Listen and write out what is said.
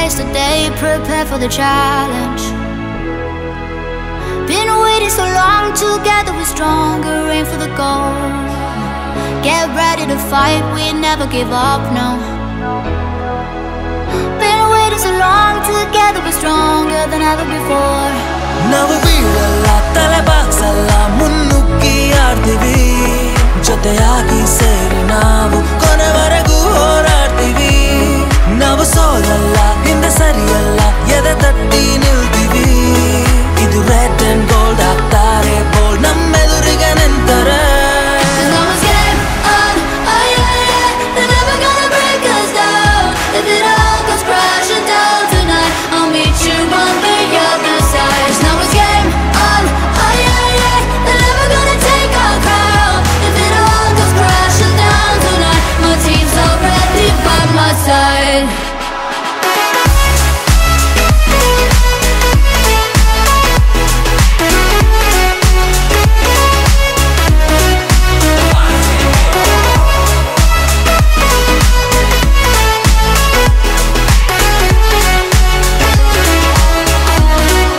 waste a day, prepare for the challenge. Been waiting so long, together we're stronger, aim for the goal. Get ready to fight, we never give up, no. Been waiting so long, together we're stronger than ever before. ನಾವು ಬೀಳಲ್ಲ, ತಲೆ ಬಾಗ್ಸಲ್ಲ, ಮುನ್ನುಗ್ಗಿ ಆಡ್ತೀವಿ. ಜೊತೆಯಾಗಿ ಸೇರಿ ನಾವು ಕೊನೆವರೆಗೂ ಹೋರಾಡ್ತೀವಿ. ನಾವು ಸೋಲಲ್ಲ,